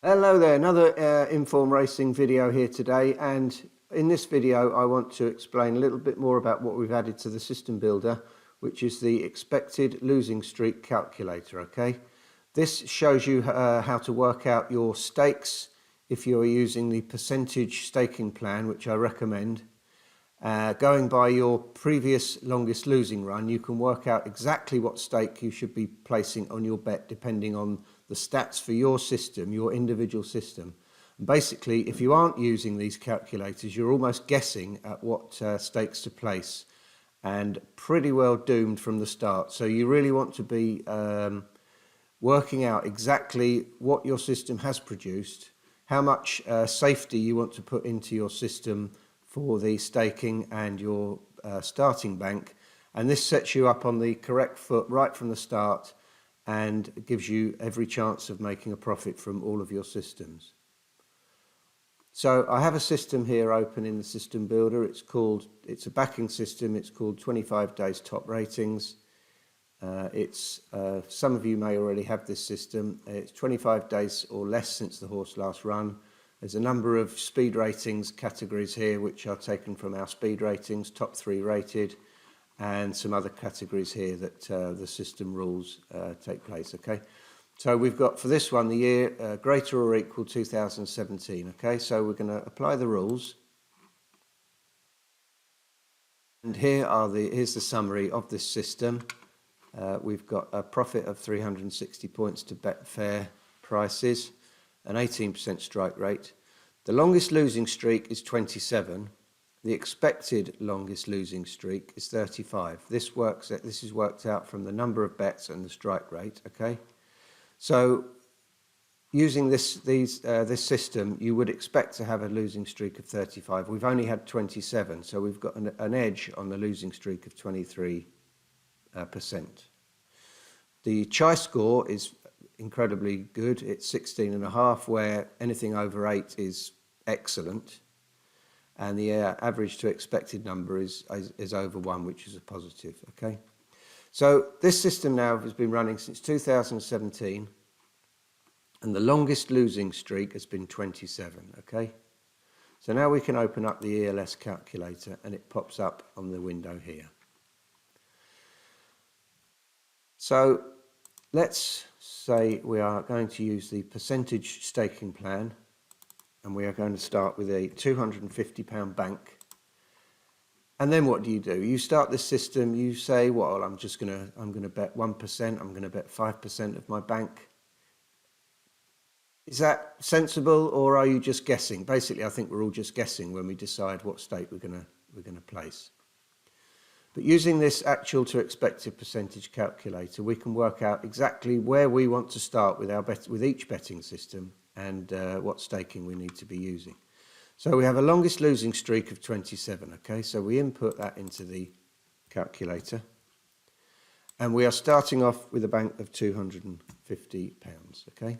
Hello there, another Inform Racing video here today, and in this video I want to explain a little bit more about what we've added to the system builder, which is the expected losing streak calculator. Okay, this shows you how to work out your stakes if you're using the percentage staking plan, which I recommend. Going by your previous longest losing run, you can work out exactly what stake you should be placing on your bet depending on the stats for your system, your individual system. And basically, if you aren't using these calculators, you're almost guessing at what stakes to place and pretty well doomed from the start. So you really want to be working out exactly what your system has produced, how much safety you want to put into your system for the staking and your starting bank, and this sets you up on the correct foot right from the start and gives you every chance of making a profit from all of your systems. So I have a system here open in the system builder. It's a backing system. It's called 25 days top ratings. Some of you may already have this system. It's 25 days or less since the horse last run. There's a number of speed ratings categories here which are taken from our speed ratings, top 3 rated, and some other categories here that the system rules take place. Okay, so we've got for this one the year greater or equal 2017. Okay, so we're going to apply the rules, and here's the summary of this system. We've got a profit of 360 points to Betfair prices, an 18% strike rate. The longest losing streak is 27. The expected longest losing streak is 35. This is worked out from the number of bets and the strike rate. Okay, so using this system, you would expect to have a losing streak of 35. We've only had 27, so we've got an edge on the losing streak of 23%. The chi-score is incredibly good. It's 16.5, where anything over 8 is excellent, and the average to expected number is over 1, which is a positive. Okay, so this system now has been running since 2017, and the longest losing streak has been 27. Okay, so now we can open up the ELS calculator, and it pops up on the window here. So let's say we are going to use the percentage staking plan, and we are going to start with a £250 bank. And then what do? You start this system, you say, well, I'm going to bet 1%, I'm going to bet 5% of my bank. Is that sensible, or are you just guessing? Basically, I think we're all just guessing when we decide what stake we're going to place. But using this actual to expected percentage calculator, we can work out exactly where we want to start with each betting system and what staking we need to be using. So we have a longest losing streak of 27. Okay, so we input that into the calculator, and we are starting off with a bank of £250. Okay,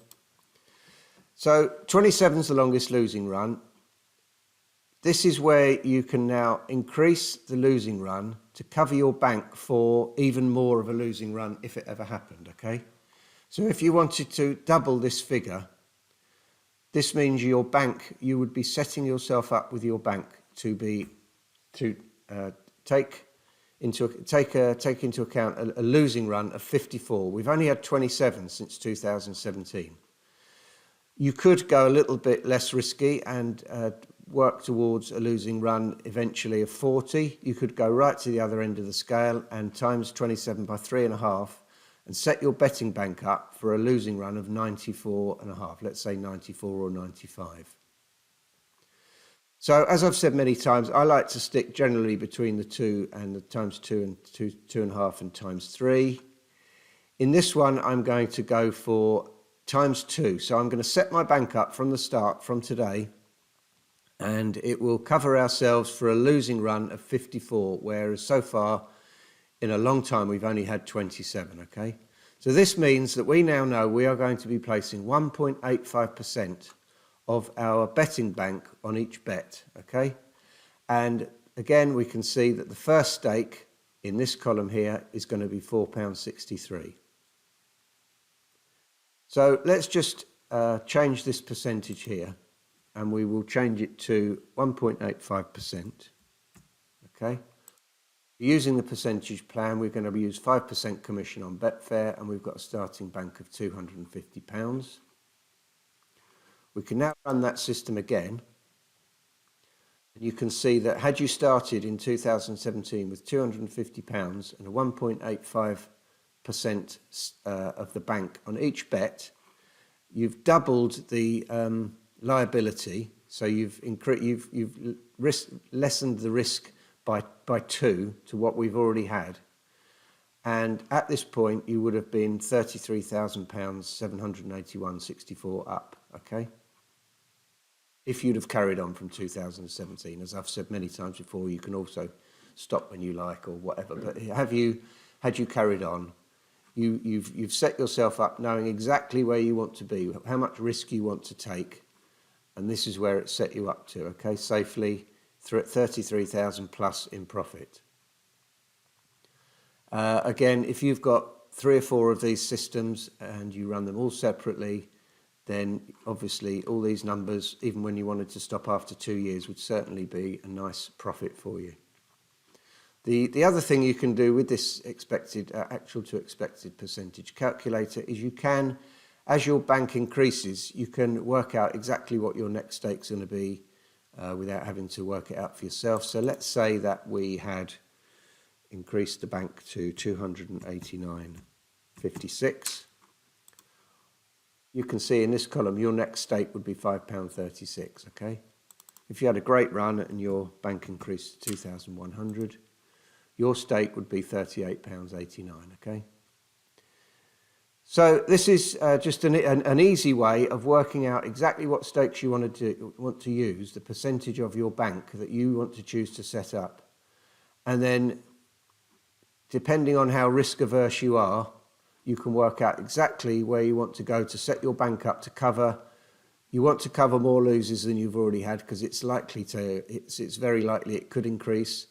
so 27 is the longest losing run. This is where you can now increase the losing run to cover your bank for even more of a losing run if it ever happened. Okay, so if you wanted to double this figure, this means your bank, you would be setting yourself up with your bank to take into account a losing run of 54. We've only had 27 since 2017. You could go a little bit less risky and work towards a losing run eventually of 40. You could go right to the other end of the scale and times 27 by 3.5 and set your betting bank up for a losing run of 94.5. Let's say 94 or 95. So as I've said many times, I like to stick generally between the 2 and the times 2 and 2.5 and times 3. In this one, I'm going to go for times 2. So I'm going to set my bank up from the start, from today, and it will cover ourselves for a losing run of 54, whereas so far in a long time we've only had 27. Okay, so this means that we now know we are going to be placing 1.85% of our betting bank on each bet. Okay, and again we can see that the first stake in this column here is going to be £4.63. So let's just change this percentage here, and we will change it to 1.85%. Okay. Using the percentage plan, we're going to use 5% commission on Betfair, and we've got a starting bank of £250. We can now run that system again, and you can see that had you started in 2017 with £250 and a 1.85% of the bank on each bet, you've doubled the liability, so you've lessened the risk by 2 to what we've already had. And at this point, you would have been £33,000, 781.64 up, okay? If you'd have carried on from 2017. As I've said many times before, you can also stop when you like or whatever. But had you carried on, you've set yourself up knowing exactly where you want to be, how much risk you want to take, and this is where it set you up to, okay, safely through at 33,000 plus in profit. Again, if you've got 3 or 4 of these systems and you run them all separately, then obviously all these numbers, even when you wanted to stop after 2 years, would certainly be a nice profit for you. The other thing you can do with this expected actual to expected percentage calculator is you can, as your bank increases, you can work out exactly what your next stake's going to be without having to work it out for yourself. So let's say that we had increased the bank to 289.56. You can see in this column your next stake would be £5.36, okay? If you had a great run and your bank increased to 2,100, your stake would be £38.89, okay? So this is just an easy way of working out exactly what stakes you want to use, the percentage of your bank that you want to choose to set up. And then, depending on how risk averse you are, you can work out exactly where you want to go to set your bank up to cover. You want to cover more losers than you've already had because it's very likely it could increase.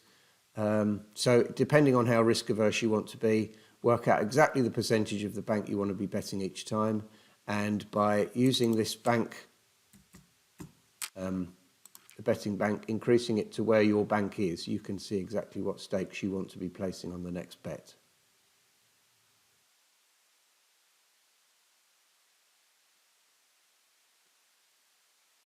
So depending on how risk averse you want to be, work out exactly the percentage of the bank you want to be betting each time. And by using this bank, the betting bank, increasing it to where your bank is, you can see exactly what stakes you want to be placing on the next bet.